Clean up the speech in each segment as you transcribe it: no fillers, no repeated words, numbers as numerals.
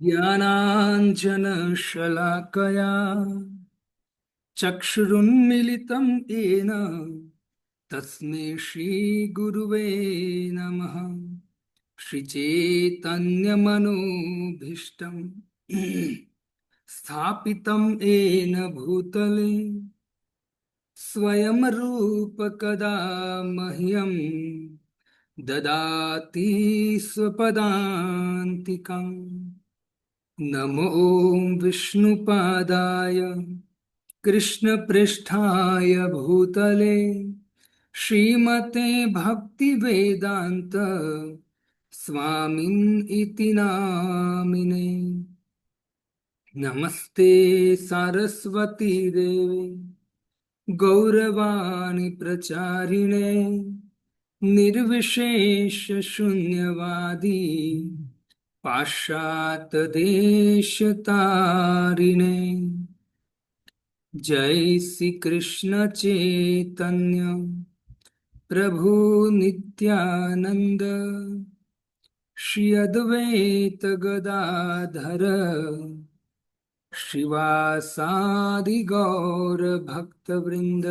ज्ञानाञ्जनशलाकया चक्षुरुन्मिलितं येन तस्मै श्रीगुरुवे नमः। श्रीचैतन्यमनोभीष्टं स्थापितं येन भूतले स्वयं रूप कदा मह्यं ददाति स्वपदान्तिकम्। नमो विष्णुपादाय कृष्णपृष्ठाय भूतले श्रीमते भक्तिवेदान्त स्वामिन् इति नामिने। नमस्ते सारस्वती देवे गौरवाणी प्रचारिणे निर्विशेष शून्यवादी पाश्चात्यदेशतारिणे। जय श्री कृष्ण चैतन्य प्रभु नित्यानंद श्री अद्वैत गदाधर श्रीवासादि गौर भक्तवृंद।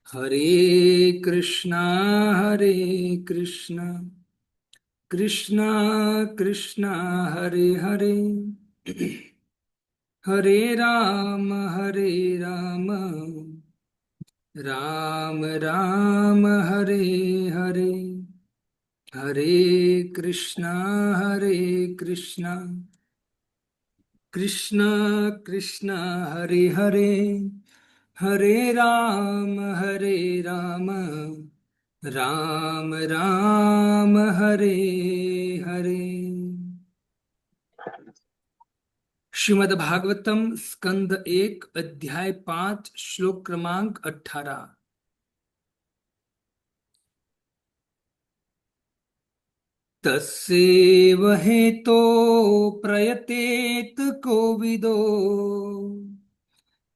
हरे कृष्णा कृष्णा कृष्णा हरे हरे, हरे राम राम राम हरे हरे, हरे कृष्णा कृष्णा कृष्णा कृष्णा हरे हरे, हरे राम राम राम हरे हरे। श्रीमद् भागवतम स्कंद 1 अध्याय 5 श्लोक क्रमांक 18। तस्यैव हेतो प्रयतेत कोविदो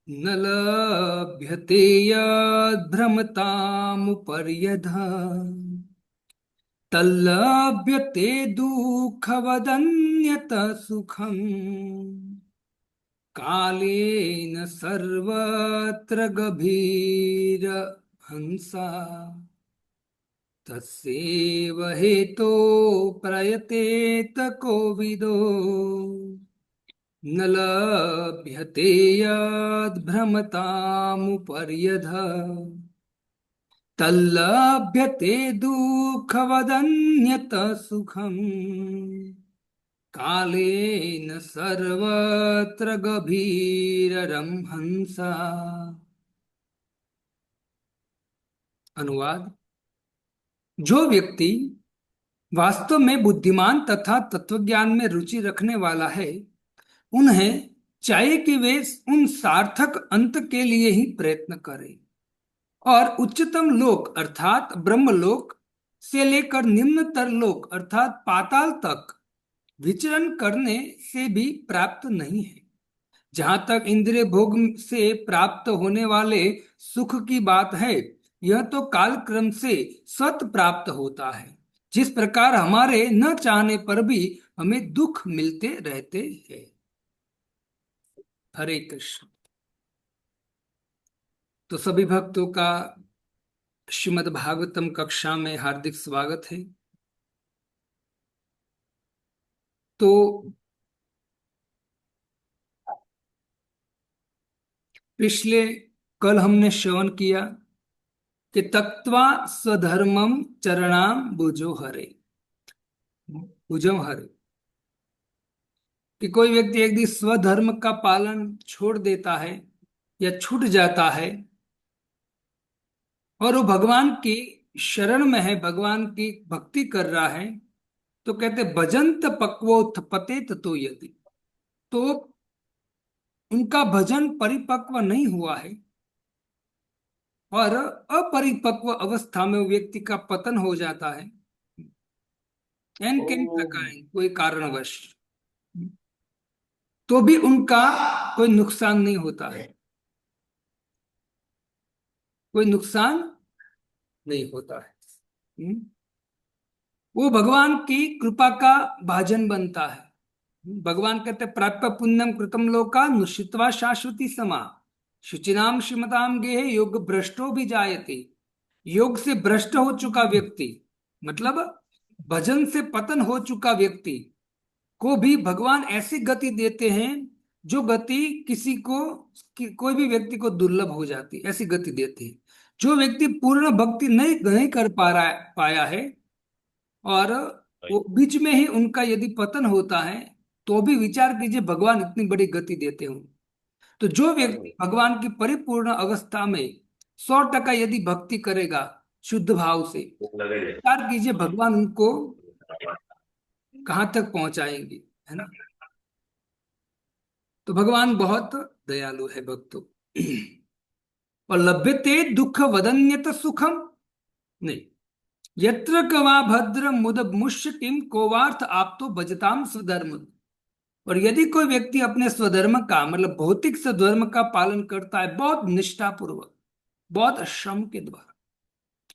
न लभ्यते यद्भ्रमतामुपर्यधः तल्लभ्यते दुःखवदन्यत सुखम् कालेन सर्वत्र गभीरहंसा। तस्यैव हेतो प्रयतेत कोविदो न लभ्यते यद्भ्रमतामुपर्यधः तल्लभ्यते दुःखवदन्यत सुखम् कालेन सर्वत्र गभीररंहंसा। अनुवाद। जो व्यक्ति वास्तव में बुद्धिमान तथा तत्वज्ञान में रुचि रखने वाला है, उन्हें चाहिए कि वे उन सार्थक अंत के लिए ही प्रयत्न करें और उच्चतम लोक अर्थात ब्रह्मलोक से लेकर निम्नतर लोक अर्थात पाताल तक विचरण करने से भी प्राप्त नहीं है। जहां तक इंद्रिय भोग से प्राप्त होने वाले सुख की बात है, यह तो कालक्रम से स्वतः प्राप्त होता है। जिस प्रकार हमारे न चाहने पर भी हमें दुख मिलते रहते हैं। हरे कृष्ण। तो सभी भक्तों का श्रीमद् भागवतम कक्षा में हार्दिक स्वागत है। तो पिछले कल हमने श्रवण किया कि तक्त्वा स्वधर्मम चरणाम भुजो हरे, भुजम हरे, कि कोई व्यक्ति एक दिन स्वधर्म का पालन छोड़ देता है या छूट जाता है और वो भगवान की शरण में है, भगवान की भक्ति कर रहा है, तो कहते भजंत पक्वोथ पतेत तो यदि, तो उनका भजन परिपक्व नहीं हुआ है और अपरिपक्व अवस्था में वो व्यक्ति का पतन हो जाता है एन किन प्रकार कोई कारणवश, तो भी उनका कोई नुकसान नहीं होता है, कोई नुकसान नहीं होता है। वो भगवान की कृपा का भाजन बनता है। भगवान कहते प्राप्य पुण्यम कृतम लोका नुषित्वा शाश्वती समा शुचिनाम श्रीमताम गेहे योग भ्रष्टो भी जायते। योग से भ्रष्ट हो चुका व्यक्ति, मतलब भजन से पतन हो चुका व्यक्ति को भी भगवान ऐसी गति देते हैं जो गति किसी को कोई भी व्यक्ति को दुर्लभ हो जाती है, ऐसी गति देते हैं। जो व्यक्ति पूर्ण भक्ति नहीं नहीं कर पाया है, और वो बीच में ही उनका यदि पतन होता है, तो भी विचार कीजिए भगवान इतनी बड़ी गति देते हो। तो जो व्यक्ति भगवान की परिपूर्ण अवस्था में 100% यदि भक्ति करेगा शुद्ध भाव से, विचार कीजिए भगवान उनको कहाँ तक पहुंचाएंगे, है ना। तो भगवान बहुत दयालु है भक्तों। और लभ्यते दुख वदन्यत सुखम, नहीं, यत्र कवा भद्र मुद मुष्य किम कोवार्थ आप तो भजताम स्वधर्म। और यदि कोई व्यक्ति अपने स्वधर्म का, मतलब भौतिक स्वधर्म का पालन करता है बहुत निष्ठा पूर्वक, बहुत श्रम के द्वारा,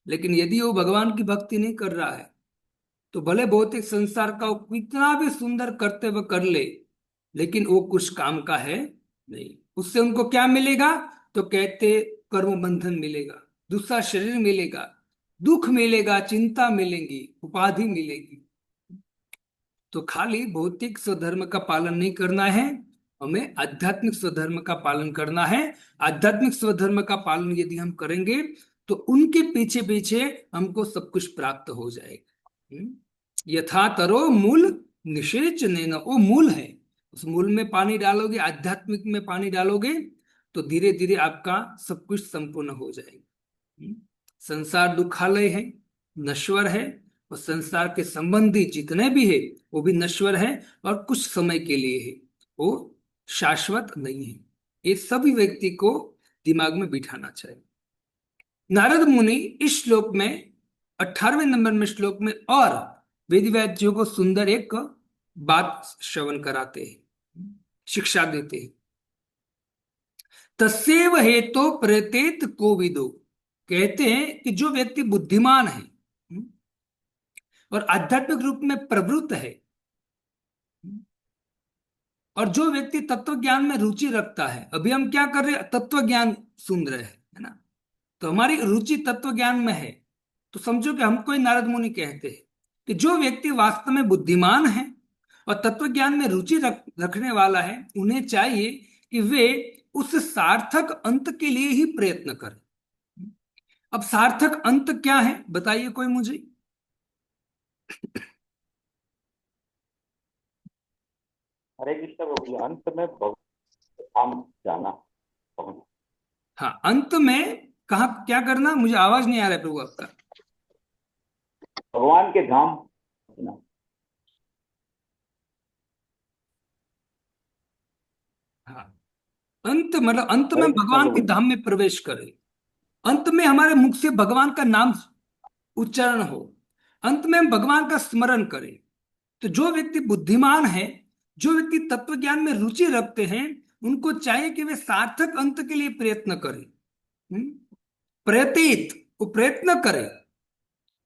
लेकिन यदि वो भगवान की भक्ति नहीं कर रहा है, तो भले भौतिक संसार का वो कितना भी सुंदर कर्तव्य कर ले, लेकिन वो कुछ काम का है नहीं। उससे उनको क्या मिलेगा, तो कहते कर्म बंधन मिलेगा, दूसरा शरीर मिलेगा, दुख मिलेगा, चिंता मिलेगी, उपाधि मिलेगी। तो खाली भौतिक स्वधर्म का पालन नहीं करना है, हमें आध्यात्मिक स्वधर्म का पालन करना है। आध्यात्मिक स्वधर्म का पालन यदि हम करेंगे, तो उनके पीछे पीछे हमको सब कुछ प्राप्त हो जाएगा। यथा तरो मूल निषेचन, वो मूल है, उस मूल में पानी डालोगे, आध्यात्मिक में पानी डालोगे, तो धीरे धीरे आपका सब कुछ संपूर्ण हो जाएगा। संसार दुखालय है, नश्वर है, और संसार के संबंधी जितने भी है वो भी नश्वर है, और कुछ समय के लिए है, वो शाश्वत नहीं है। ये सभी व्यक्ति को दिमाग में बिठाना चाहिए। नारद मुनि इस श्लोक में 18वें नंबर में श्लोक में और वेदव्यासजियों को सुंदर एक बात श्रवण कराते हैं, शिक्षा देते हैं। तस्सेव हेतो प्रत्येत कोविदो, कहते हैं कि जो व्यक्ति बुद्धिमान है और आध्यात्मिक रूप में प्रवृत्त है, और जो व्यक्ति तत्व ज्ञान में रुचि रखता है, अभी हम क्या कर रहे हैं, तत्व ज्ञान सुन रहे हैं, है ना। तो हमारी रुचि तत्व ज्ञान में है, तो समझो कि हमको ही नारद मुनि कहते हैं कि जो व्यक्ति वास्तव में बुद्धिमान है और तत्व ज्ञान में रुचि रखने वाला है, उन्हें चाहिए कि वे उस सार्थक अंत के लिए ही प्रयत्न करें। अब सार्थक अंत क्या है बताइए कोई मुझे। हरे कृष्ण प्रभु, अंत में भगवान जाना, हाँ, अंत में कहा क्या करना, मुझे आवाज नहीं आ रहा है प्रभु आपका। भगवान के धाम पहुंचना। हाँ, अंत मतलब अंत में हरे कृष्ण भगवान के प्रभु। धाम में प्रवेश करें, अंत में हमारे मुख से भगवान का नाम उच्चारण हो, अंत में हम भगवान का स्मरण करें। तो जो व्यक्ति बुद्धिमान है, जो व्यक्ति तत्व ज्ञान में रुचि रखते हैं, उनको चाहिए कि वे सार्थक अंत के लिए प्रयत्न करें। प्रयतित, वो प्रयत्न करें,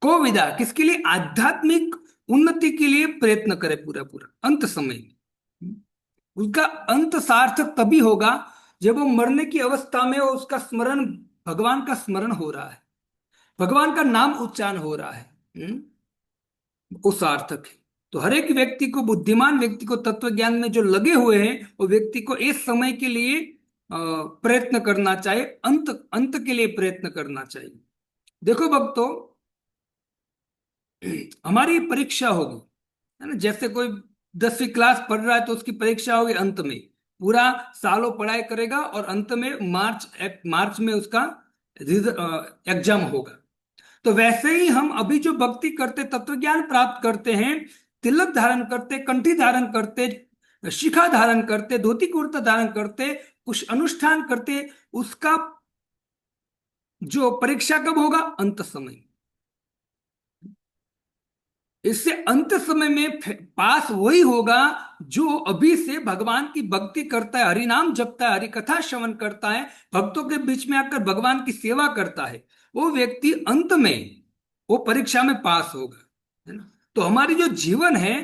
को विदा किसके लिए, आध्यात्मिक उन्नति के लिए प्रयत्न करे पूरा पूरा अंत समय में। उसका अंत सार्थक तभी होगा जब वो मरने की अवस्था में वो उसका स्मरण, भगवान का स्मरण हो रहा है, भगवान का नाम उच्चारण हो रहा है, वो सार्थक है। तो हर एक व्यक्ति को, बुद्धिमान व्यक्ति को तत्व ज्ञान में जो लगे हुए हैं, वो व्यक्ति को इस समय के लिए प्रयत्न करना चाहिए, अंत अंत के लिए प्रयत्न करना चाहिए। देखो भक्तों, हमारी परीक्षा होगी, है ना। जैसे कोई 10वीं क्लास पढ़ रहा है तो उसकी परीक्षा होगी अंत में, पूरा सालों पढ़ाई करेगा और अंत में मार्च में उसका एग्जाम होगा। तो वैसे ही हम अभी जो भक्ति करते, तत्व ज्ञान प्राप्त करते हैं, तिलक धारण करते, कंठी धारण करते, शिखा धारण करते, धोती कुर्ता धारण करते, कुछ अनुष्ठान करते, उसका जो परीक्षा कब होगा, अंत समय। इससे अंत समय में पास वही होगा जो अभी से भगवान की भक्ति करता है, हरि नाम जपता है, हरि कथा श्रवण करता है, भक्तों के बीच में आकर भगवान की सेवा करता है। वो व्यक्ति अंत में वो परीक्षा में पास होगा, है ना। तो हमारी जो जीवन है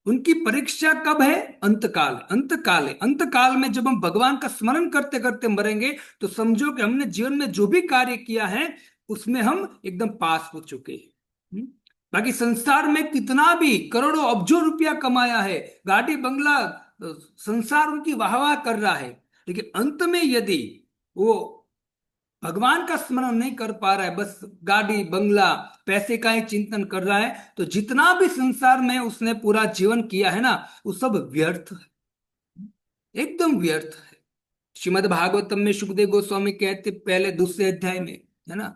उनकी परीक्षा कब है? अंतकाल। अंतकाल है। अंतकाल में जब हम भगवान का स्मरण करते करते मरेंगे तो समझो कि हमने जीवन में जो भी कार्य किया है उसमें हम एकदम पास हो चुके हैं। हम्म? बाकी संसार में कितना भी करोड़ों अब्जों रुपया कमाया है, गाड़ी बंगला, संसार उनकी वाह वाह कर रहा है, लेकिन अंत में यदि वो भगवान का स्मरण नहीं कर पा रहा है, बस गाड़ी बंगला पैसे का ही चिंतन कर रहा है, तो जितना भी संसार में उसने पूरा जीवन किया है ना, वो सब व्यर्थ है, एकदम व्यर्थ है। श्रीमद् भागवतम में सुखदेव गोस्वामी कहते पहले दूसरे अध्याय में, है ना,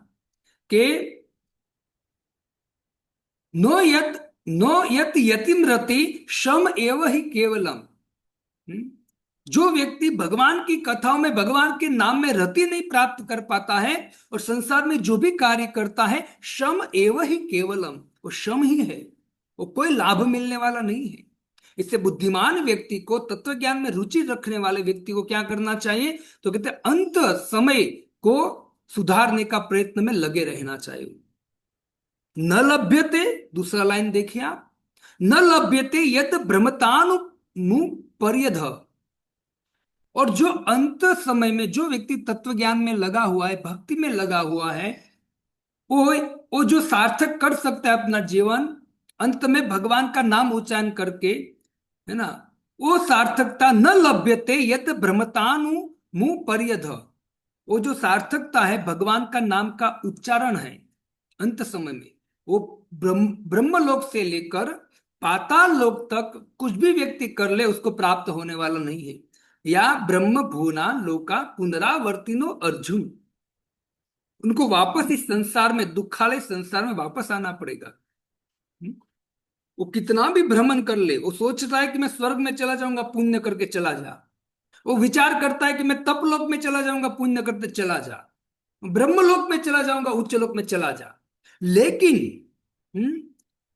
कि नो यत यतिम रति शम एव ही केवलम। हम्म? जो व्यक्ति भगवान की कथाओं में भगवान के नाम में रति नहीं प्राप्त कर पाता है और संसार में जो भी कार्य करता है श्रम एव ही केवलम, वो श्रम ही है, वो कोई लाभ मिलने वाला नहीं है। इससे बुद्धिमान व्यक्ति को, तत्व ज्ञान में रुचि रखने वाले व्यक्ति को क्या करना चाहिए? तो कहते हैं अंत समय को सुधारने का प्रयत्न में लगे रहना चाहिए। न लभ्यते, दूसरा लाइन देखिए आप, न लभ्यते यत भ्रमतानु पर्यध। और जो अंत समय में जो व्यक्ति तत्व ज्ञान में लगा हुआ है, भक्ति में लगा हुआ है, वो वो जो सार्थक कर सकता है अपना जीवन, अंत में भगवान का नाम उच्चारण करके, है ना, वो सार्थकता न लभ्यते यत भ्रमतानु मुंह पर्यध। वो जो सार्थकता है भगवान का नाम का उच्चारण है अंत समय में, वो ब्रह्म लोक से लेकर पाताल लोक तक कुछ भी व्यक्ति कर ले उसको प्राप्त होने वाला नहीं है। या ब्रह्म भुवना लोका पुनरावर्तिनो अर्जुन, उनको वापस इस संसार में, दुखालय संसार में वापस आना पड़ेगा। हम्म? वो कितना भी भ्रमण कर ले, वो सोचता है कि मैं स्वर्ग में चला जाऊंगा, पुण्य करके चला जा। वो विचार करता है कि मैं तपलोक में चला जाऊंगा, पुण्य करते चला जा, ब्रह्मलोक में चला जाऊंगा, उच्च लोक में चला जा। लेकिन हम्म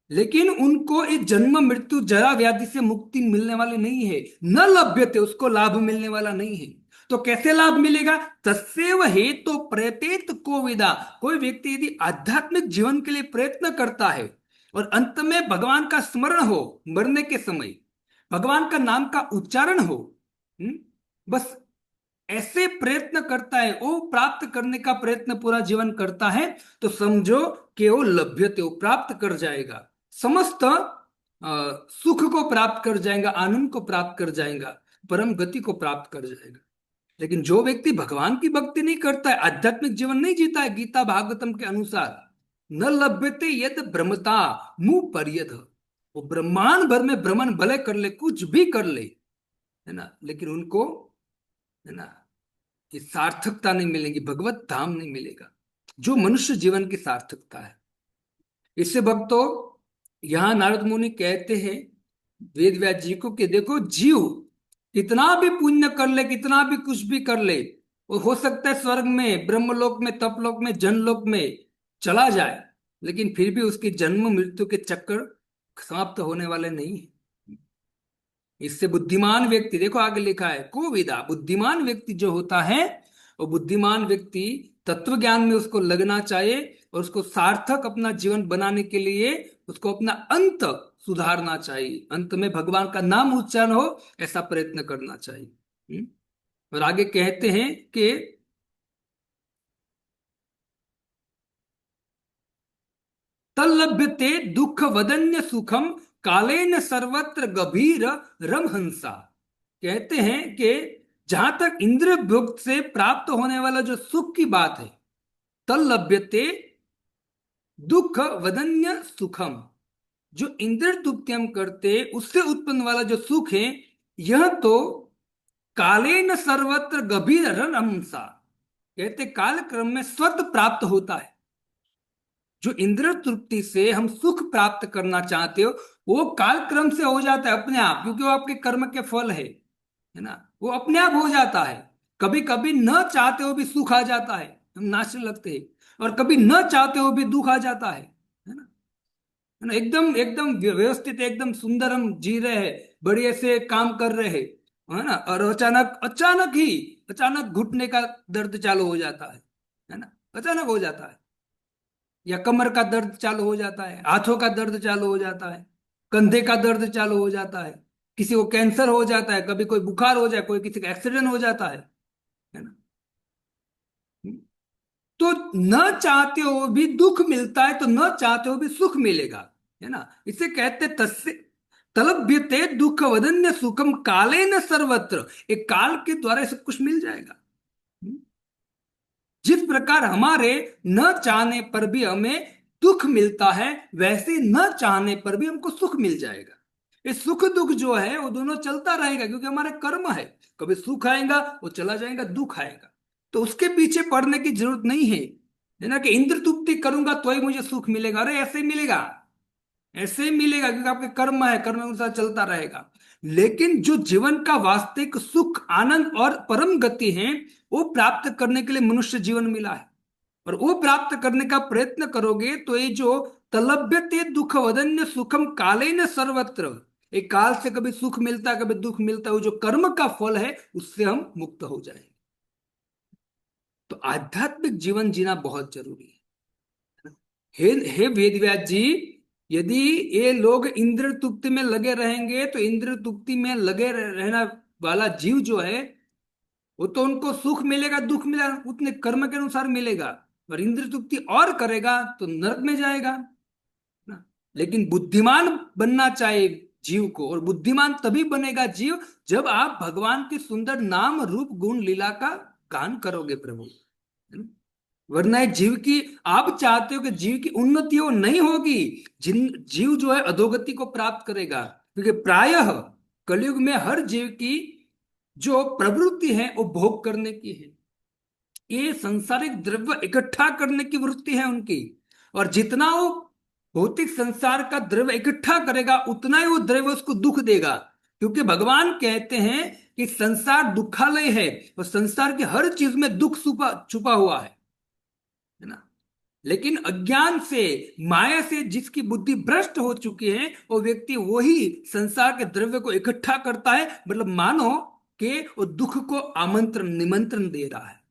लेकिन उनको इस जन्म मृत्यु जरा व्याधि से मुक्ति मिलने वाली नहीं है, न लभ्यते, उसको लाभ मिलने वाला नहीं है। तो कैसे लाभ मिलेगा? तस्सेव हेतु प्रयतेत को विदा। कोई व्यक्ति यदि आध्यात्मिक जीवन के लिए प्रयत्न करता है और अंत में भगवान का स्मरण हो, मरने के समय भगवान का नाम का उच्चारण हो, हम्म, बस ऐसे प्रयत्न करता है, वो प्राप्त करने का प्रयत्न पूरा जीवन करता है, तो समझो कि वो लभ्यते, वो प्राप्त कर जाएगा, समस्त सुख को प्राप्त कर जाएगा, आनंद को प्राप्त कर जाएगा, परम गति को प्राप्त कर जाएगा। लेकिन जो व्यक्ति भगवान की भक्ति नहीं करता है, आध्यात्मिक जीवन नहीं जीता है गीता भागवतम के अनुसार, न लभ्यते यद भ्रमता मुंह पर्यध, वो ब्रह्मांड भर में भ्रमण भले कर ले, कुछ भी कर ले, है ना, लेकिन उनको, है ना, ये सार्थकता नहीं मिलेगी, भगवत धाम नहीं मिलेगा, जो मनुष्य जीवन की सार्थकता है। इससे भक्तों, यहां नारद मुनि कहते हैं वेद व्यास जी को कि देखो, जीव कितना भी पुण्य कर ले, कितना भी कुछ भी कर ले, वो हो सकता है स्वर्ग में, ब्रह्मलोक में, तपलोक में, जनलोक में चला जाए, लेकिन फिर भी उसकी जन्म मृत्यु के चक्कर समाप्त होने वाले नहीं है। इससे बुद्धिमान व्यक्ति, देखो आगे लिखा है कोविदा, बुद्धिमान व्यक्ति जो होता है, वो बुद्धिमान व्यक्ति तत्व ज्ञान में उसको लगना चाहिए और उसको सार्थक अपना जीवन बनाने के लिए उसको अपना अंत सुधारना चाहिए, अंत में भगवान का नाम उच्चारण हो, ऐसा प्रयत्न करना चाहिए। और आगे कहते हैं कि तल्लभ्यते दुख वदन्य सुखम कालेन सर्वत्र गभीर रमहंसा। कहते हैं कि जहां तक इंद्रिय भोग से प्राप्त होने वाला जो सुख की बात है, तल्लभ्यते दुख वदन्य सुखम, जो इंद्रिय तृप्ति हम करते उससे उत्पन्न वाला जो सुख है, यह तो कालेन सर्वत्र गभीर रमहंसा, कहते काल क्रम में स्वतः प्राप्त होता है। जो इंद्रिय तृप्ति से हम सुख प्राप्त करना चाहते हो, वो कालक्रम से हो जाता है अपने आप, क्योंकि वो आपके कर्म के फल है ना, वो अपने आप हो जाता है। कभी कभी न चाहते हो भी सुख आ जाता है, हम नाचने लगते हैं, और कभी न चाहते हो भी दुख आ जाता है ना, है ना, एकदम एकदम व्यवस्थित, एकदम सुंदर हम जी रहे हैं, बढ़िया से काम कर रहे हैं, है ना, और अचानक अचानक ही अचानक घुटने का दर्द चालू हो जाता है ना, अचानक हो जाता है। या कमर का दर्द चालू हो जाता है, हाथों का दर्द चालू हो जाता है, कंधे का दर्द चालू हो जाता है, किसी को कैंसर हो जाता है, कभी कोई बुखार हो जाए, कोई किसी का एक्सीडेंट हो जाता है ना। तो न चाहते हो भी दुख मिलता है, तो न चाहते हो भी सुख मिलेगा, है ना। इसे कहते तस्य तलभ्यते दुख वदन्य सुखम काले न सर्वत्र। एक काल के द्वारा सब कुछ मिल जाएगा। जिस प्रकार हमारे न चाहने पर भी हमें दुख मिलता है, वैसे न चाहने पर भी हमको सुख मिल जाएगा। ये सुख दुख जो है वो दोनों चलता रहेगा, क्योंकि हमारे कर्म है। कभी सुख आएगा वो चला जाएगा, दुख आएगा, तो उसके पीछे पड़ने की जरूरत नहीं है ना, कि इंद्र तुप्ति करूंगा तो ही मुझे सुख मिलेगा। अरे ऐसे ही मिलेगा, ऐसे ही मिलेगा, क्योंकि आपके कर्म है, कर्म अनुसार चलता रहेगा। लेकिन जो जीवन का वास्तविक सुख, आनंद और परम गति है, वो प्राप्त करने के लिए मनुष्य जीवन मिला है। और वो प्राप्त करने का प्रयत्न करोगे तो ये जो तलभ्यते दुख वदन्य सुखम काले न सर्वत्र, एक काल से कभी सुख मिलता है कभी दुख मिलता है, वो जो कर्म का फल है उससे हम मुक्त हो जाएंगे। तो आध्यात्मिक जीवन जीना बहुत जरूरी है। हे वेदव्यास जी, यदि ये लोग इंद्र तुप्ति में लगे रहेंगे तो इंद्र तुप्ति में लगे रहना वाला जीव जो है, वो तो उनको सुख मिलेगा दुख मिलेगा उतने कर्म के अनुसार मिलेगा। और इंद्र तुप्ति और करेगा तो नरक में जाएगा ना। लेकिन बुद्धिमान बनना चाहिए जीव को, और बुद्धिमान तभी बनेगा जीव जब आप भगवान के सुंदर नाम रूप गुण लीला का गान करोगे प्रभु, है ना? वरना एक जीव की, आप चाहते हो कि जीव की उन्नति हो, नहीं होगी। जिन जीव जो है अधोगति को प्राप्त करेगा, क्योंकि प्रायः कलयुग में हर जीव की जो प्रवृत्ति है वो भोग करने की है। ये संसारिक द्रव्य इकट्ठा करने की वृत्ति है उनकी। और जितना वो भौतिक संसार का द्रव्य इकट्ठा करेगा उतना ही वो द्रव्य उसको दुख देगा, क्योंकि भगवान कहते हैं कि संसार दुखालय है, और संसार की हर चीज में दुख छुपा छुपा हुआ है ना। लेकिन अज्ञान से, माया से जिसकी बुद्धि भ्रष्ट हो चुकी है, वो व्यक्ति वही संसार के द्रव्य को इकट्ठा करता है, मतलब मानो कि वो दुख को आमंत्रण निमंत्रण दे रहा है।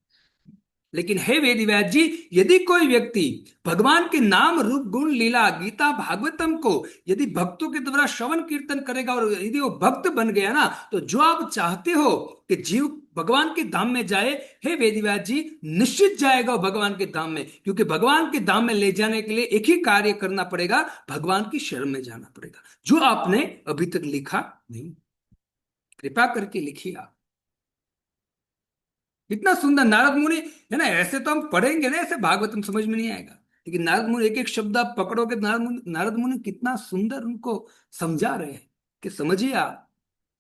लेकिन हे वेदव्यास जी, यदि कोई व्यक्ति भगवान के नाम रूप गुण लीला गीता भागवतम को यदि भक्तों के द्वारा श्रवण कीर्तन करेगा, और यदि वो भक्त बन गया ना, तो जो आप चाहते हो कि जीव भगवान के धाम में जाए, हे वेदव्यास जी, निश्चित जाएगा वो भगवान के धाम में। क्योंकि भगवान के धाम में ले जाने के लिए एक ही कार्य करना पड़ेगा, भगवान की शरण में जाना पड़ेगा, जो आपने अभी तक लिखा नहीं। कृपा करके लिखिए आप। कितना सुंदर नारद मुनि, है ना। ऐसे तो हम पढ़ेंगे ना, ऐसे भागवतम समझ में नहीं आएगा, लेकिन नारद मुनि एक एक शब्द आप पकड़ोगे, नारद मुनि कितना सुंदर उनको समझा रहे हैं कि समझिए आप,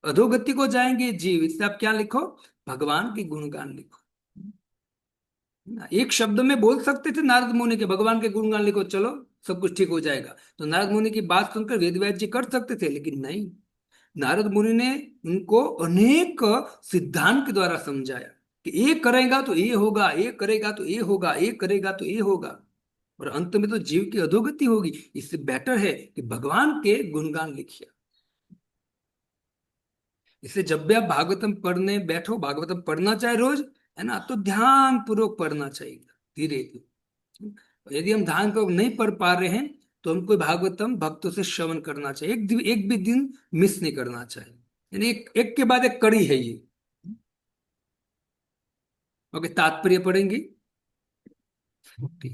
अधोगति को जाएंगे जीव, इससे आप क्या लिखो, भगवान के गुणगान लिखो, है ना। एक शब्द में बोल सकते थे नारद मुनि के, भगवान के गुणगान लिखो, चलो सब कुछ ठीक हो जाएगा। तो नारद मुनि की बात सुनकर वेदव्यास जी कर सकते थे, लेकिन नहीं। नारद मुनि ने उनको अनेक सिद्धांत के द्वारा समझाया कि ये करेगा तो ये होगा, ये करेगा तो ये होगा, ये करेगा तो ये होगा, और अंत में तो जीव की अधोगति होगी। इससे बेटर है कि भगवान के गुणगान लिखिए। इसलिए जब भी आप भागवतम पढ़ने बैठो, भागवतम पढ़ना चाहे रोज, है ना, तो ध्यान पूर्वक पढ़ना चाहिए, धीरे धीरे। यदि हम ध्यान पूर्वक नहीं पढ़ पा रहे हैं, तो हमको भागवतम भक्तों से श्रवण करना चाहिए, एक भी दिन मिस नहीं करना चाहिए, यानी एक के बाद एक कड़ी है ये। ओके, तात्पर्य पढ़ेंगे। ओके,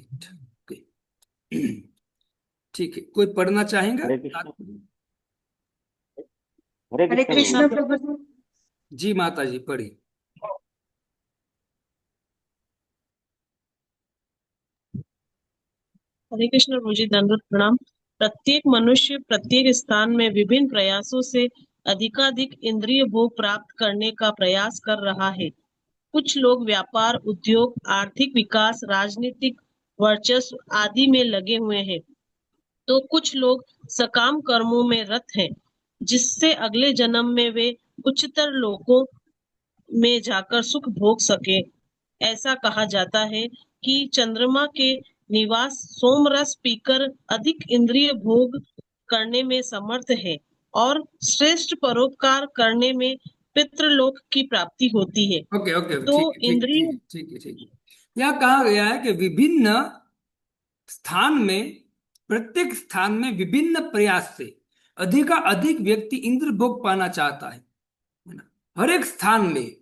ठीक है, कोई पढ़ना चाहेगा हरे कृष्ण। तात्पर्य? हरे हरे कृष्ण प्रभु। कृष्ण प्रभु जी। जी माता जी पढ़ी। हरे कृष्ण प्रभु जी, दंडवत प्रणाम। प्रत्येक मनुष्य प्रत्येक स्थान में विभिन्न प्रयासों से अधिकाधिक इंद्रिय भोग प्राप्त करने का प्रयास कर रहा है। कुछ लोग व्यापार, उद्योग, आर्थिक विकास, राजनीतिक वर्चस्व आदि में लगे हुए हैं, तो कुछ लोग सकाम कर्मों में रत हैं, जिससे अगले जन्म में वे उच्चतर लोकों में जाकर सुख भोग सके। ऐसा कहा जाता है कि चंद्रमा के निवास सोमरस पीकर अधिक इंद्रिय भोग करने में समर्थ है, और श्रेष्ठ परोपकार करने में पितृलोक की प्राप्ति होती है। ओके ओके, तो ठीक है ठीक है ठीक इंद्रिय है ठीक है ठीक है। यहाँ कहा गया है कि विभिन्न स्थान में, प्रत्येक स्थान में विभिन्न प्रयास से अधिक व्यक्ति इंद्र भोग पाना चाहता है ना। हर एक स्थान में,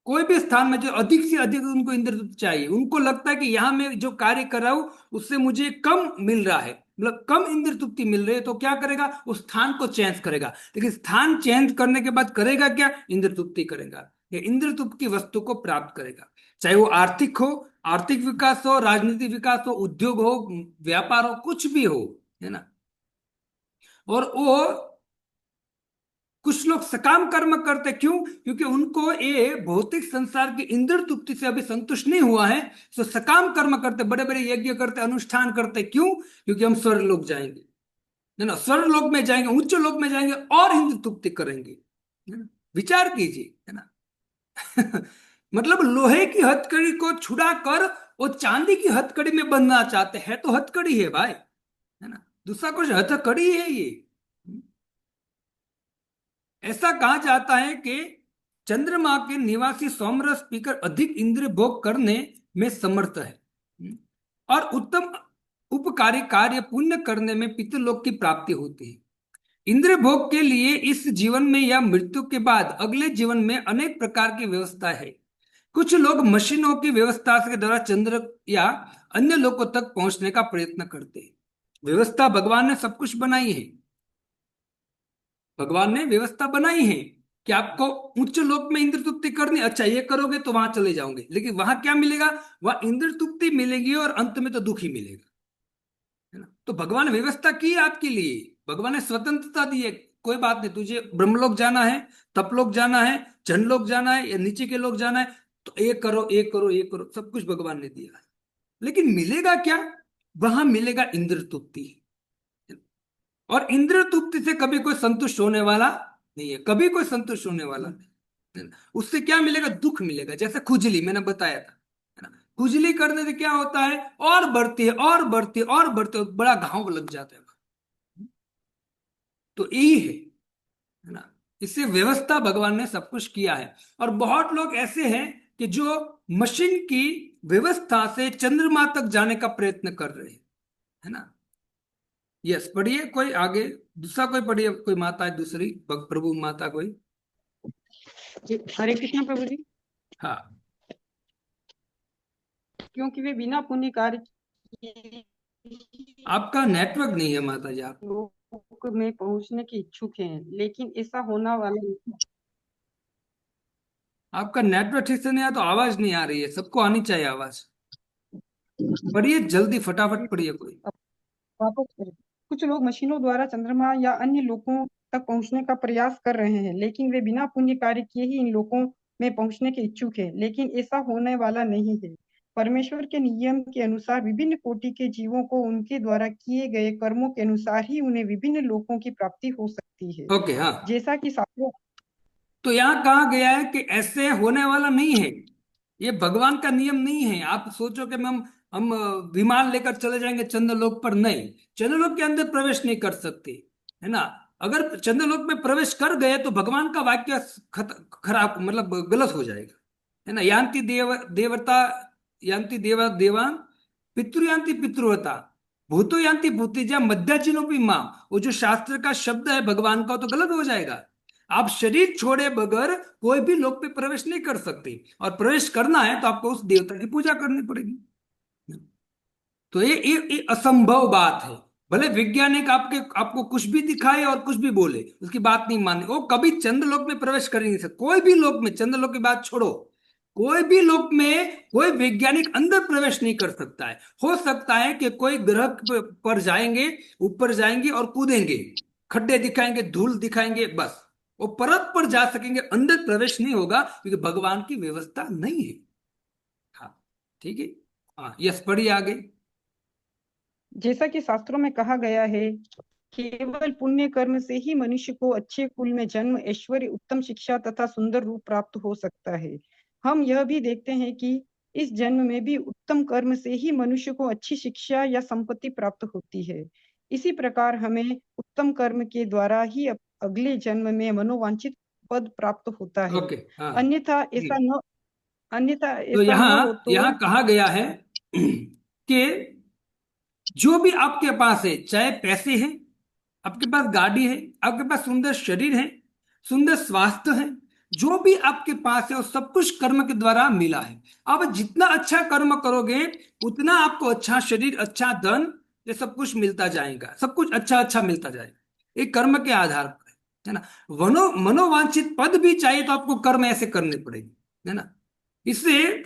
कोई भी स्थान में जो अधिक से अधिक उनको इंद्र तृप्ति चाहिए, उनको लगता है कि यहाँ मैं जो कार्य कर रहा हूं उससे मुझे कम मिल रहा है, मतलब कम इंद्र तृप्ति मिल रही है, तो क्या करेगा, उस स्थान को चेंज करेगा। लेकिन स्थान चेंज करने के बाद करेगा क्या, इंद्र तृप्ति करेगा, या इंद्र तृप्ति की वस्तु को प्राप्त करेगा। चाहे वो आर्थिक हो, आर्थिक विकास हो, राजनीतिक विकास हो, उद्योग हो, व्यापार हो, कुछ भी हो, है ना। और वो कुछ लोग सकाम कर्म करते, क्यों, क्योंकि उनको ये भौतिक संसार की इंद्र तृप्ति से अभी संतुष्ट नहीं हुआ है, तो सकाम कर्म करते, बड़े बड़े यज्ञ करते, अनुष्ठान करते, क्यों, क्योंकि हम स्वर्ग लोक जाएंगे, है ना, स्वर्ग लोक में जाएंगे, उच्च लोक में जाएंगे और इंद्र तृप्ति करेंगे, है ना। विचार कीजिए, है ना। मतलब लोहे की हथकड़ी को छुड़ा कर वो चांदी की हथकड़ी में बनना चाहते हैं, तो हथकड़ी है भाई, है ना, दूसरा कुछ हथकड़ी है ये। ऐसा कहा जाता है कि चंद्रमा के निवासी सोमरस पीकर अधिक इंद्रिय भोग करने में समर्थ है, और उत्तम उपकारी कार्य पुण्य करने में पितृलोक की प्राप्ति होती है। इंद्रिय भोग के लिए इस जीवन में या मृत्यु के बाद अगले जीवन में अनेक प्रकार की व्यवस्था है। कुछ लोग मशीनों की व्यवस्था के द्वारा चंद्र या अन्य लोकों तक पहुंचने का प्रयत्न करते हैं। व्यवस्था भगवान ने सब कुछ बनाई है, भगवान ने व्यवस्था बनाई है कि आपको उच्च लोक में इंद्र तृप्ति करनी, अच्छा ये करोगे तो वहां चले जाओगे, लेकिन वहां क्या मिलेगा, वहां इंद्र तृप्ति मिलेगी और अंत में तो दुख ही मिलेगा, है ना। तो भगवान ने व्यवस्था की है आपके लिए, भगवान ने स्वतंत्रता दी है, कोई बात नहीं, तुझे ब्रह्मलोक जाना है, तपलोक जाना है, जनलोक जाना है, या नीचे के लोक जाना है, तो एक करो, एक करो, एक करो, सब कुछ भगवान ने दिया है। लेकिन मिलेगा क्या, वहां मिलेगा इंद्र तृप्ति, और इंद्र तृप्ति से कभी कोई संतुष्ट होने वाला नहीं है, कभी कोई संतुष्ट होने वाला नहीं। उससे क्या मिलेगा, दुख मिलेगा। जैसे खुजली मैंने बताया था, है ना, खुजली करने से क्या होता है, और बढ़ती है और बढ़ती है और बढ़ती है, बड़ा घाव लग जाता है। तो यही है ना, इससे व्यवस्था भगवान ने सब कुछ किया है। और बहुत लोग ऐसे हैं कि जो मशीन की व्यवस्था से चंद्रमा तक जाने का प्रयत्न कर रहे हैं, है ना। यस, पढ़िए कोई आगे, दूसरा कोई पढ़िए, कोई माता है दूसरी, प्रभु माता कोई। जी, हरे कृष्ण प्रभु जी। हाँ, क्योंकि वे बिना पुण्य कार्य किए आपका नेटवर्क नहीं है माता जी, आप लोक में पहुंचने के इच्छुक हैं, लेकिन ऐसा होना वाला नहीं। आपका नेटवर्क ठीक से नहीं आया तो आवाज नहीं आ रही है, सबको आनी चाहिए आवाज। पढ़िए जल्दी, फटाफट पढ़िए कोई। अब वापस करें। कुछ लोग मशीनों द्वारा चंद्रमा या अन्य लोकों तक पहुंचने का प्रयास कर रहे हैं, लेकिन वे बिना पुण्य कार्य किए ही इन लोकों में पहुंचने के इच्छुक हैं, लेकिन ऐसा होने वाला नहीं है। परमेश्वर के नियम के अनुसार विभिन्न कोटि के जीवों को उनके द्वारा किए गए कर्मों के अनुसार ही उन्हें विभिन्न लोकों की प्राप्ति हो सकती है। ओके, हाँ, जैसा कि शास्त्रों तो यहाँ कहा गया है कि ऐसे होने वाला नहीं है, ये भगवान का नियम नहीं है। आप सोचो कि हम विमान लेकर चले जाएंगे चंद्रलोक पर, नहीं, चंद्रलोक के अंदर प्रवेश नहीं कर सकते, है ना। अगर चंद्रलोक में प्रवेश कर गए तो भगवान का वाक्य खराब, मतलब गलत हो जाएगा, है ना। यान्ति देवता यान्ति देवान, पितृयान्ति पितृवता, भूतो यान्ति भूतिजा मध्याचिनो भी मां, वो जो शास्त्र का शब्द है भगवान का, तो गलत हो जाएगा। आप शरीर छोड़े बगैर कोई भी लोक पे प्रवेश नहीं कर सकते, और प्रवेश करना है तो आपको उस देवता की पूजा करनी पड़ेगी। तो ये असंभव बात है। भले वैज्ञानिक आपको कुछ भी दिखाए और कुछ भी बोले, उसकी बात नहीं माने, वो कभी चंद्रलोक में प्रवेश कर ही नहीं सकते। कोई भी लोक में, चंद्रलोक की बात छोड़ो, कोई भी लोक में कोई वैज्ञानिक अंदर प्रवेश नहीं कर सकता है। हो सकता है कि कोई ग्रह पर जाएंगे, ऊपर जाएंगे और कूदेंगे, खड्डे दिखाएंगे, धूल दिखाएंगे, बस वो परत पर जा सकेंगे, अंदर प्रवेश नहीं होगा, क्योंकि भगवान की व्यवस्था नहीं है। हाँ, ठीक है, हाँ, यस, पढ़िए आगे। जैसा कि शास्त्रों में कहा गया है, केवल पुण्य कर्म से ही मनुष्य को अच्छे कुल में जन्म, ऐश्वर्य, उत्तम शिक्षा तथा सुंदर रूप प्राप्त हो सकता है। हम यह भी देखते हैं कि इस जन्म में भी उत्तम कर्म से ही मनुष्य को अच्छी शिक्षा या संपत्ति प्राप्त होती है। इसी प्रकार हमें उत्तम कर्म के द्वारा ही अगले जन्म में मनोवांछित पद प्राप्त होता है। ओके, हाँ, अन्यथा ऐसा ठीक। न अन्यथा तो ऐसा न हो यहाँ तो यहाँ कहा गया है कि जो भी आपके पास है, चाहे पैसे हैं, आपके पास गाड़ी है, आपके पास सुंदर शरीर है, सुंदर स्वास्थ्य है, जो भी आपके पास है वो सब कुछ कर्म के द्वारा मिला है। अब जितना अच्छा कर्म करोगे उतना आपको अच्छा शरीर, अच्छा धन, ये सब कुछ मिलता जाएगा, सब कुछ अच्छा अच्छा मिलता जाएगा। ये कर्म के आधार पर है ना। मनोवांछित पद भी चाहिए तो आपको कर्म ऐसे करने पड़ेंगे, है ना। इससे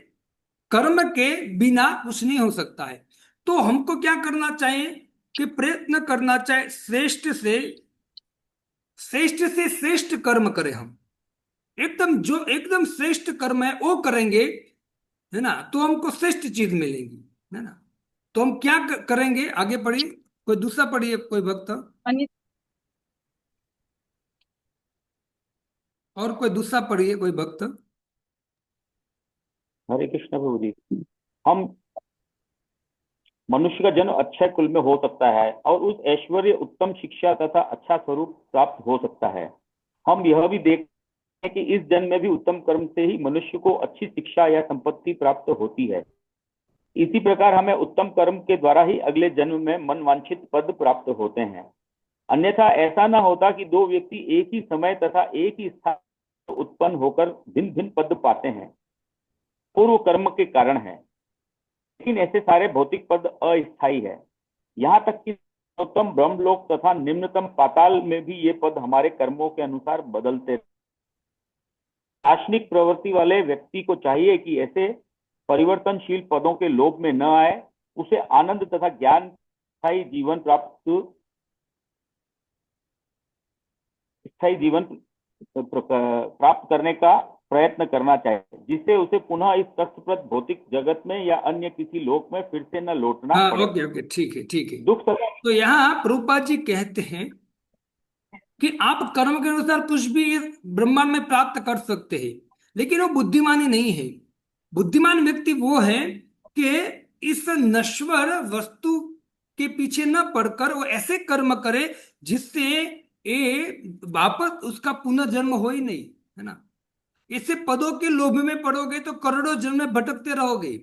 कर्म के बिना कुछ नहीं हो सकता है। तो हमको क्या करना चाहिए कि प्रयत्न करना चाहिए श्रेष्ठ से श्रेष्ठ कर्म करें हम। एकदम जो एकदम श्रेष्ठ कर्म है वो करेंगे, है ना, तो हमको श्रेष्ठ चीज मिलेगी, है ना। तो हम क्या करेंगे, आगे पढ़िए, कोई दूसरा पढ़िए, कोई भक्त अन्य और कोई दूसरा पढ़िए, कोई भक्त। हरे कृष्ण प्रभु जी। हम मनुष्य का जन्म अच्छे कुल में हो सकता है और उस ऐश्वर्य, उत्तम शिक्षा तथा अच्छा स्वरूप प्राप्त हो सकता है। हम यह भी देखते हैं कि इस जन्म में भी उत्तम कर्म से ही मनुष्य को अच्छी शिक्षा या संपत्ति प्राप्त होती है। इसी प्रकार हमें उत्तम कर्म के द्वारा ही अगले जन्म में मन वांछित पद प्राप्त होते हैं। अन्यथा ऐसा न होता कि दो व्यक्ति एक ही समय तथा एक ही स्थान उत्पन्न होकर भिन्न भिन्न पद पाते हैं। पूर्व कर्म के कारण है, लेकिन ऐसे सारे भौतिक पद अस्थायी है। यहाँ तक कि उत्तम ब्रह्मलोक तथा निम्नतम पाताल में भी ये पद हमारे कर्मों के अनुसार बदलते। दार्शनिक प्रवृत्ति वाले व्यक्ति को चाहिए कि ऐसे परिवर्तनशील पदों के लोभ में न आए, उसे आनंद तथा ज्ञान स्थायी जीवन प्राप्त करने का प्रयत्न करना चाहिए, जिससे उसे पुनः इस कष्टप्रद भौतिक जगत में या अन्य किसी लोक में फिर से न लौटना हाँ, पड़े। ओके ओके, ठीक है ठीक है। दुख सदा तो यहाँ प्रभुपाद जी कहते हैं कि आप कर्म के अनुसार कुछ भी इस ब्रह्मांड में प्राप्त कर सकते हैं, लेकिन वो बुद्धिमानी नहीं है। बुद्धिमान व्यक्ति वो है कि इस नश्वर वस्तु के पीछे न पड़कर वो ऐसे कर्म करे जिससे ये वापस उसका पुनर्जन्म हो ही नहीं, है ना। इससे पदों के लोभ में पड़ोगे तो करोड़ों जन्म में भटकते रहोगे।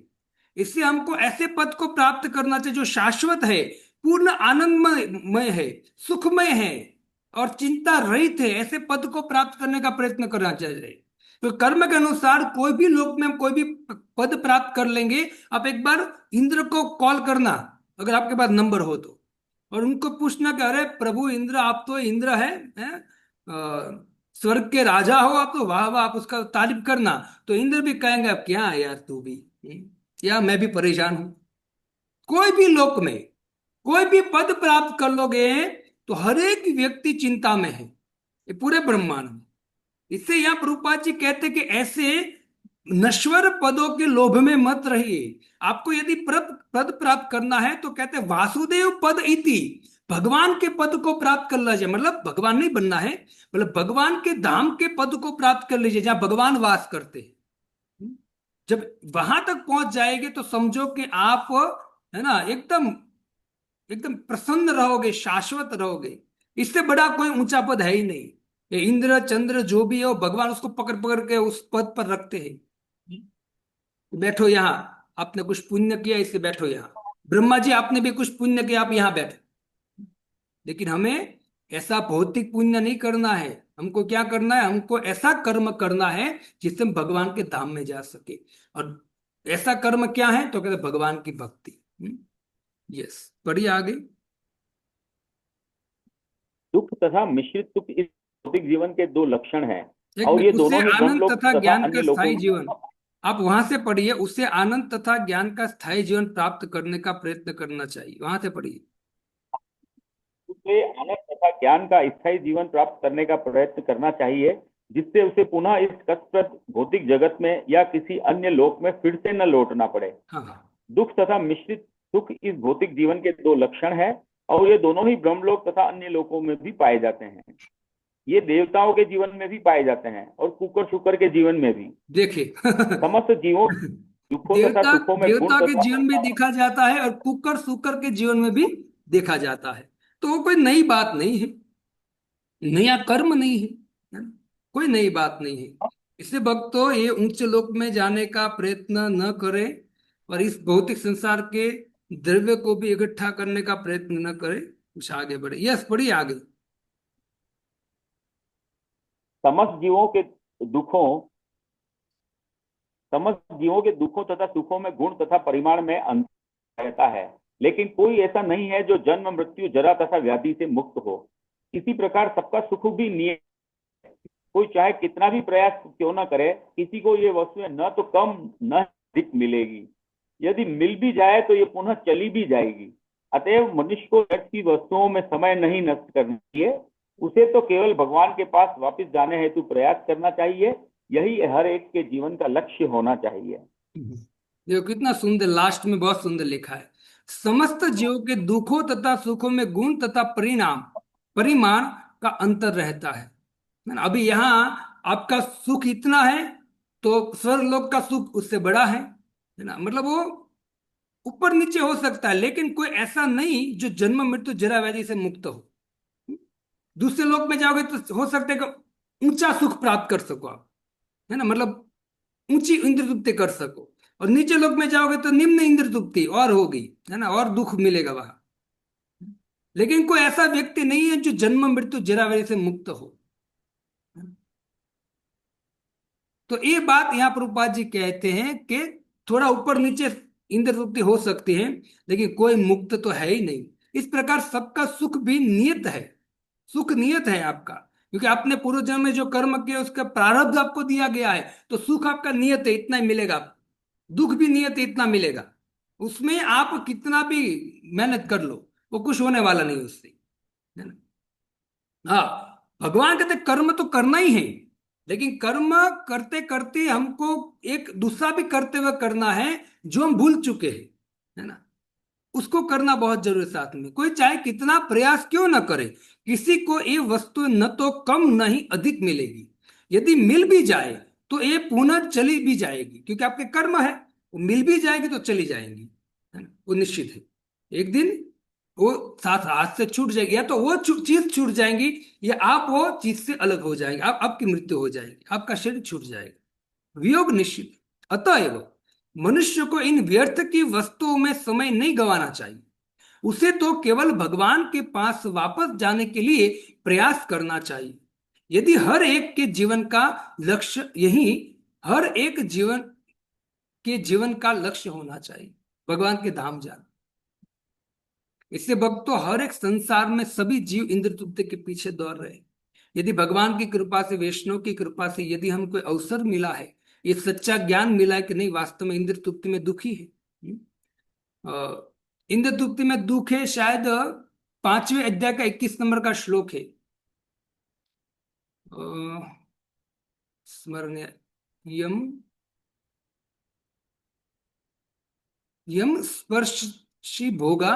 इससे हमको ऐसे पद को प्राप्त करना चाहिए जो शाश्वत है, पूर्ण आनंदमय है, सुखमय है और चिंता रहित है। ऐसे पद को प्राप्त करने का प्रयत्न करना चाहिए। तो कर्म के अनुसार कोई भी लोक में हम कोई भी पद प्राप्त कर लेंगे। आप एक बार इंद्र को कॉल करना, अगर आपके पास नंबर हो तो, और उनको पूछना कि अरे प्रभु इंद्र, आप तो इंद्र हैं? स्वर्ग के राजा हो आप, तो वाह वाह, आप उसका तारीफ करना। तो इंद्र भी कहेंगे अब क्या है यार, तू भी या मैं भी परेशान हूं। कोई भी लोक में कोई भी पद प्राप्त कर लोगे तो हर एक व्यक्ति चिंता में है, ये पूरे ब्रह्मांड में। इससे यहाँ प्रभुपाद जी कहते कि ऐसे नश्वर पदों के लोभ में मत रहिए। आपको यदि पद प्राप्त करना है तो कहते वासुदेव पद इति, भगवान के पद को प्राप्त कर लीजिए। मतलब भगवान नहीं बनना है, मतलब भगवान के धाम के पद को प्राप्त कर लीजिए जहां भगवान वास करते हैं। जब वहां तक पहुंच जाएंगे तो समझो कि आप, है ना, एकदम एकदम प्रसन्न रहोगे, शाश्वत रहोगे। इससे बड़ा कोई ऊंचा पद है ही नहीं। ये इंद्र चंद्र जो भी है वो भगवान उसको पकड़ पकड़ के उस पद पर रखते हैं। बैठो यहाँ, आपने कुछ पुण्य किया इसलिए बैठो यहाँ। ब्रह्मा जी आपने भी कुछ पुण्य किया, आप यहाँ बैठे। लेकिन हमें ऐसा भौतिक पुण्य नहीं करना है। हमको क्या करना है, हमको ऐसा कर्म करना है जिससे हम भगवान के धाम में जा सके। और ऐसा कर्म क्या है, तो कहते भगवान की भक्ति। यस, बढ़िया, आगे। दुख तथा मिश्रित सुख इस भौतिक जीवन के दो लक्षण हैं एक और मिनट, ये उससे दोनों ही आनंद ब्रह्मलोक तथा तथा ज्ञान का अन्य लोकों स्थायी में जीवन, आप वहां से पढ़िए, उससे आनंद तथा ज्ञान का स्थायी जीवन प्राप्त करने का प्रयत्न करना चाहिए, वहां से पढ़िए। उसे आनंद तथा ज्ञान का स्थायी जीवन प्राप्त करने का प्रयत्न करना चाहिए, जिससे उसे पुनः इस कष्टप्रद भौतिक जगत में या किसी अन्य लोक में फिर से न लौटना पड़े। हाँ हाँ, दुख तथा मिश्रित सुख इस भौतिक जीवन के दो लक्षण हैं और ये दोनों ही ब्रह्मलोक तथा अन्य लोकों में भी पाए जाते हैं। ये देवताओं के जीवन में भी पाए जाते हैं और कुकर शुकर के जीवन में भी। देखिए समस्त जीवों दुखों तथा देवता सुखों में गुण देवता के तथा जीवन में देखा जाता है और कुकर सुकर के जीवन में भी देखा जाता है। तो वो कोई नई बात नहीं है, नया कर्म नहीं है ना? कोई नई बात नहीं है। इससे भक्तों ये उच्च लोक में जाने का प्रयत्न न करें और इस भौतिक संसार के द्रव्य को भी इकट्ठा करने का प्रयत्न न करे, कुछ आगे बढ़े। यस, पढ़िए आगे। समस्त जीवों के दुखों समस्त जीवों के दुखों तथा सुखों में गुण तथा परिमाण में अंतर रहता है, लेकिन कोई ऐसा नहीं है जो जन्म मृत्यु जरा तथा व्याधि से मुक्त हो। इसी प्रकार सबका सुख भी नियत, कोई चाहे कितना भी प्रयास क्यों न करे, किसी को ये वस्तुएं न तो कम न अधिक मिलेगी। यदि मिल भी जाए तो ये पुनः चली भी जाएगी। अतएव मनुष्य को व्यर्थ की वस्तुओं में समय नहीं नष्ट करना चाहिए, उसे तो केवल भगवान के पास वापस जाने हेतु प्रयास करना चाहिए। यही हर एक के जीवन का लक्ष्य होना चाहिए। देखो कितना सुंदर, लास्ट में बहुत सुंदर लिखा है। समस्त जीवों के दुखों तथा सुखों में गुण तथा परिमाण का अंतर रहता है ना। अभी यहाँ आपका सुख इतना है तो स्वर्गलोक का सुख उससे बड़ा है ना। मतलब वो ऊपर नीचे हो सकता है, लेकिन कोई ऐसा नहीं जो जन्म मृत्यु जरा व्याधि से मुक्त हो। दूसरे लोक में जाओगे तो हो सकता है कि ऊंचा सुख प्राप्त कर सको आप, है ना, मतलब ऊंची इंद्र तृप्ति कर सको। और नीचे लोक में जाओगे तो निम्न इंद्र तृप्ति और होगी, है ना, और दुख मिलेगा वहां। लेकिन कोई ऐसा व्यक्ति नहीं है जो जन्म मृत्यु जरा व्याधि से मुक्त हो। तो ये बात यहाँ प्रभुपाद जी कहते हैं कि थोड़ा ऊपर नीचे इंद्र तृप्ति हो सकती है, लेकिन कोई मुक्त तो है ही नहीं। इस प्रकार सबका सुख भी नियत है, सुख नियत है आपका, क्योंकि आपने पूर्व जन्म में जो कर्म किया उसका प्रारब्ध आपको दिया गया है। तो सुख आपका नियत है, इतना ही मिलेगा। दुख भी नियत है, इतना मिलेगा। उसमें आप कितना भी मेहनत कर लो, वो कुछ होने वाला नहीं उससे, है ना। हाँ, भगवान कहते कर्म तो करना ही है, लेकिन कर्म करते करते हमको एक दूसरा भी करते हुए करना है जो हम भूल चुके हैं, है ना। उसको करना बहुत जरूरी है साथ में। कोई चाहे कितना प्रयास क्यों ना करे, किसी को ये वस्तु न तो कम न ही अधिक मिलेगी। यदि मिल भी जाए तो ये पुनः चली भी जाएगी, क्योंकि आपके कर्म है। वो मिल भी जाएगी तो चली जाएंगी, है ना, वो निश्चित है। एक दिन वो साथ हाथ से छूट जाएगी, या तो वो चीज छूट जाएंगी, या आप वो चीज से अलग हो जाएंगे, आपकी मृत्यु हो जाएगी, आपका शरीर छूट जाएगा। वियोग निश्चित है। अतएव मनुष्य को इन व्यर्थ की वस्तुओं में समय नहीं गंवाना चाहिए। उसे तो केवल भगवान के पास वापस जाने के लिए प्रयास करना चाहिए। यदि हर एक जीवन का लक्ष्य होना चाहिए भगवान के धाम जाना। इससे भक्तों, हर एक संसार में सभी जीव इंद्र तृप्ति के पीछे दौड़ रहे हैं। यदि भगवान की कृपा से, वैष्णव की कृपा से यदि हमको अवसर मिला है, ये सच्चा ज्ञान मिला है कि नहीं वास्तव में इंद्र तृप्ति में दुखी है। इंद्र तृप्ति में दुख है, शायद 5वें अध्याय का 21 नंबर का श्लोक है। स्मरण यम यम स्पर्शी भोगा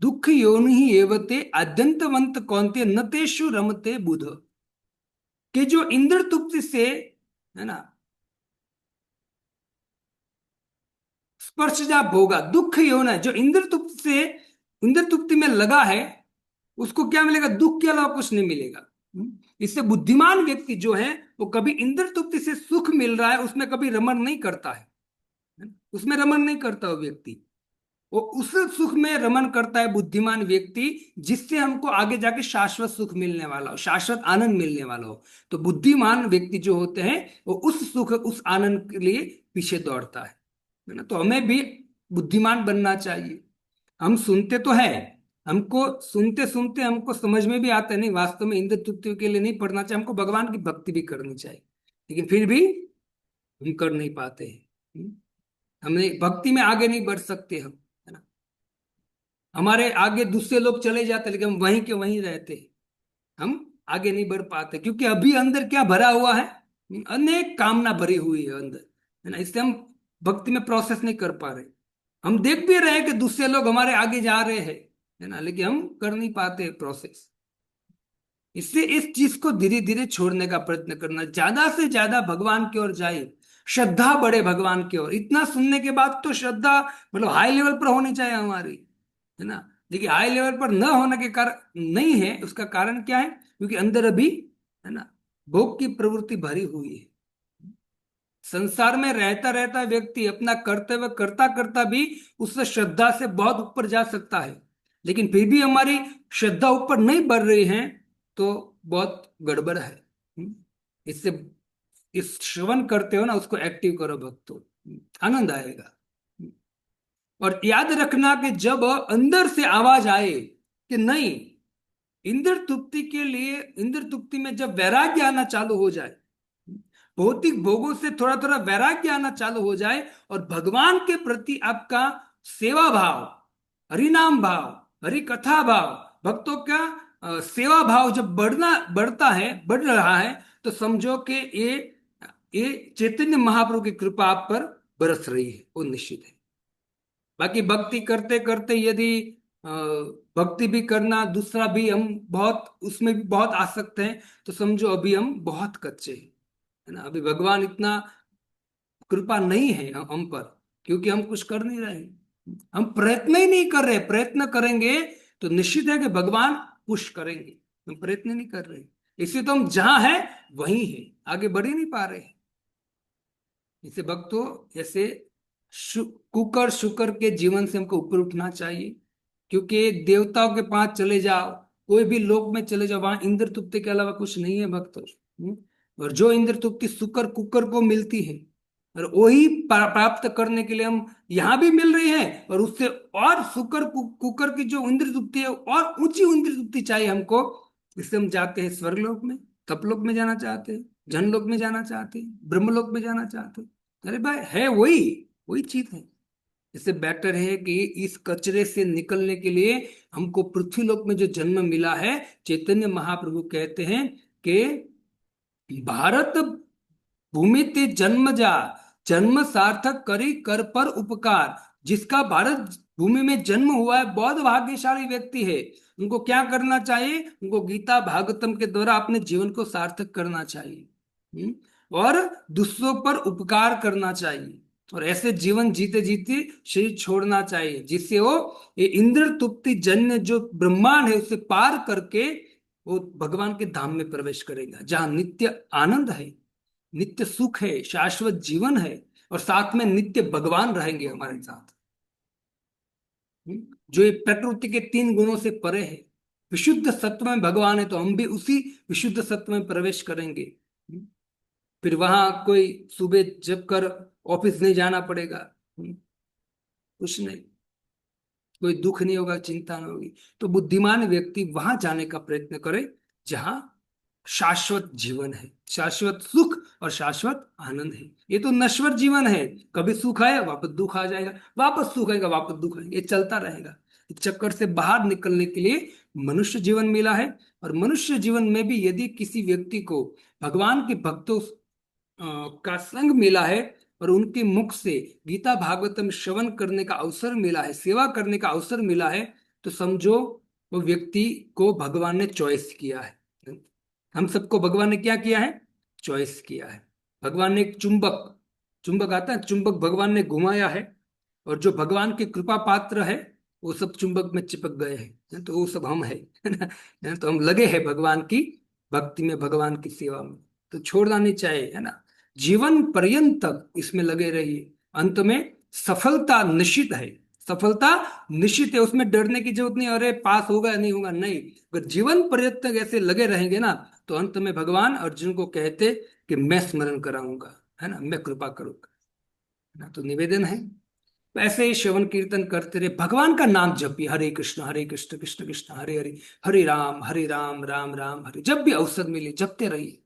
दुख योनि ही एवते अद्यंतवंत कौन्ते न तेषु रमते बुध। कि जो इंद्र तृप्ति से, है ना, स्पर्शजा भोगा दुख योन है, जो इंद्र तृप्ति में लगा है, उसको क्या मिलेगा? दुख के अलावा कुछ नहीं मिलेगा। इससे बुद्धिमान व्यक्ति जो है वो कभी इंद्र तृप्ति से सुख मिल रहा है उसमें कभी रमण नहीं करता है, उसमें रमण नहीं करता वो व्यक्ति। वो उस सुख में रमण करता है बुद्धिमान व्यक्ति, जिससे हमको आगे जाके शाश्वत सुख मिलने वाला हो, शाश्वत आनंद मिलने वाला हो। तो बुद्धिमान व्यक्ति जो होते हैं वो उस सुख, उस आनंद के लिए पीछे दौड़ता है ना। तो हमें भी बुद्धिमान बनना चाहिए। हम सुनते तो है, हमको सुनते सुनते हमको समझ में भी आता है नहीं वास्तव में इंद्र तृप्ति के लिए नहीं पढ़ना चाहिए, हमको भगवान की भक्ति भी करनी चाहिए, लेकिन फिर भी हम कर नहीं पाते हैं। हमने भक्ति में आगे नहीं बढ़ सकते हम, है ना। हमारे आगे दूसरे लोग चले जाते लेकिन हम वहीं के वहीं रहते, हम आगे नहीं बढ़ पाते, क्योंकि अभी अंदर क्या भरा हुआ है? अनेक कामना भरी हुई है अंदर, है ना। इससे हम भक्ति में प्रोसेस नहीं कर पा रहे। हम देख भी रहे हैं कि दूसरे लोग हमारे आगे जा रहे हैं, है ना, लेकिन हम कर नहीं पाते प्रोसेस। इससे इस चीज को धीरे धीरे छोड़ने का प्रयत्न करना, ज्यादा से ज्यादा भगवान की ओर जाए, श्रद्धा बढ़े भगवान की ओर। इतना सुनने के बाद तो श्रद्धा मतलब हाई लेवल पर होनी चाहिए हमारी, है ना। देखिए हाई लेवल पर न होने के कारण नहीं है, उसका कारण क्या है? क्योंकि अंदर अभी, है ना, भोग की प्रवृत्ति भरी हुई है। संसार में रहता रहता व्यक्ति अपना कर्तव्य करता करता भी उससे श्रद्धा से बहुत ऊपर जा सकता है, लेकिन फिर भी हमारी श्रद्धा ऊपर नहीं बढ़ रही है तो बहुत गड़बड़ है। इससे इस श्रवण करते हो ना, उसको एक्टिव करो भक्तों, आनंद आएगा। और याद रखना कि जब अंदर से आवाज आए कि नहीं, इंद्र तृप्ति के लिए, इंद्र तृप्ति में जब वैराग्य आना चालू हो जाए, भौतिक भोगों से थोड़ा थोड़ा वैराग्य आना चालू हो जाए और भगवान के प्रति आपका सेवा भाव, हरिनाम भाव, हरि कथा भाव, भक्तों का सेवा भाव जब बढ़ता है, बढ़ रहा है, तो समझो कि ये चैतन्य महाप्रभु की कृपा आप पर बरस रही है, वो निश्चित है। बाकी भक्ति करते करते यदि अ, भक्ति भी करना, दूसरा भी हम बहुत उसमें भी बहुत आसक्त हैं, तो समझो अभी हम बहुत कच्चे हैं, है ना। अभी भगवान इतना कृपा नहीं है हम पर, क्योंकि हम कुछ कर नहीं रहे, हम प्रयत्न ही नहीं कर रहे। प्रयत्न करेंगे तो निश्चित है कि भगवान पुश करेंगे, हम प्रयत्न नहीं कर रहे, इसलिए तो हम जहां हैं वहीं हैं, आगे बढ़ ही नहीं पा रहे। इसे भक्तों ऐसे कुकर शुकर के जीवन से हमको ऊपर उठना चाहिए, क्योंकि देवताओं के पास चले जाओ, कोई भी लोक में चले जाओ, वहां इंद्र तुप्ति के अलावा कुछ नहीं है भक्तों। और जो इंद्र तुप्ति शुकर कुकर को मिलती है, और वही प्राप्त करने के लिए हम यहाँ भी मिल रही है, और उससे और शुकर कुकर की जो इंद्र तुप्ति है और ऊंची इंद्र तुप्ति चाहिए हमको। इससे हम जाते हैं स्वर्गलोक में, तपलोक में जाना चाहते हैं, जनलोक में जाना चाहते हैं, ब्रह्मलोक में जाना चाहते हैं। अरे भाई, है वही वही चीज है। इससे बेटर है कि इस कचरे से निकलने के लिए हमको पृथ्वीलोक में जो जन्म मिला है, चैतन्य महाप्रभु कहते हैं कि भारत भूमि ते जन्म जा, जन्म सार्थक करी कर पर उपकार। जिसका भारत भूमि में जन्म हुआ है, बहुत भाग्यशाली व्यक्ति है। उनको क्या करना चाहिए? उनको गीता भागवतम के द्वारा अपने जीवन को सार्थक करना चाहिए, और दूसरों पर उपकार करना चाहिए, और ऐसे जीवन जीते जीते शरीर छोड़ना चाहिए, जिससे वो ये इंद्र तुप्ति जन्य जो ब्रह्मांड है उसे पार करके वो भगवान के धाम में प्रवेश करेगा, जहां नित्य आनंद है, नित्य सुख है, शाश्वत जीवन है, और साथ में नित्य भगवान रहेंगे हमारे साथ। जो ये प्रकृति के तीन गुणों से परे है, विशुद्ध सत्व में भगवान है, तो हम भी उसी विशुद्ध सत्व में प्रवेश करेंगे। फिर वहां कोई सुबह जग कर ऑफिस नहीं जाना पड़ेगा, कुछ नहीं, कोई दुख नहीं होगा, चिंता नहीं होगी। तो बुद्धिमान व्यक्ति वहां जाने का प्रयत्न करे जहां शाश्वत जीवन है, शाश्वत सुख और शाश्वत आनंद है। ये तो नश्वर जीवन है, कभी सुख आया वापस दुख आ जाएगा, वापस सुख आएगा वापस दुख आएगा, ये चलता रहेगा। इस चक्कर से बाहर निकलने के लिए मनुष्य जीवन मिला है, और मनुष्य जीवन में भी यदि किसी व्यक्ति को भगवान के भक्तों का संग मिला है, और उनके मुख से गीता भागवतम श्रवण करने का अवसर मिला है, सेवा करने का अवसर मिला है, तो समझो वो व्यक्ति को भगवान ने चॉइस किया है। हम सबको भगवान ने क्या किया है? चॉइस किया है। भगवान ने एक चुंबक, चुंबक आता है, चुंबक भगवान ने घुमाया है, और जो भगवान के कृपा पात्र है वो सब चुंबक में चिपक गए हैं, तो वो सब हम है ना। तो हम लगे हैं भगवान की भक्ति में, भगवान की सेवा में, तो छोड़ना नहीं चाहिए, है ना। जीवन पर्यंत तक इसमें लगे रहिए, अंत में सफलता निश्चित है, सफलता निश्चित है, उसमें डरने की जरूरत नहीं, अरे पास होगा नहीं होगा, नहीं। अगर जीवन पर्यंत तक ऐसे लगे रहेंगे ना, तो अंत में भगवान अर्जुन को कहते कि मैं स्मरण कराऊंगा, है ना, मैं कृपा करूंगा, है ना। तो निवेदन है ऐसे ही श्रवण कीर्तन करते रहे, भगवान का नाम जपिए, हरे कृष्ण कृष्ण कृष्ण हरे हरे, हरे राम राम राम हरे। जब भी अवसर मिले जपते रहिए,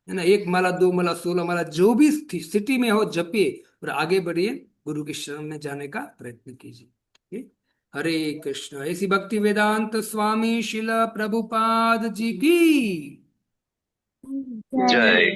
है ना। एक माला, दो माला, 16 माला, जो भी स्थिति में हो जपिए, और आगे बढ़िए, गुरु के शरण में जाने का प्रयत्न कीजिए। ठीक है? हरे कृष्ण। ऐसी भक्ति वेदांत स्वामी शिला प्रभुपाद जी की जय।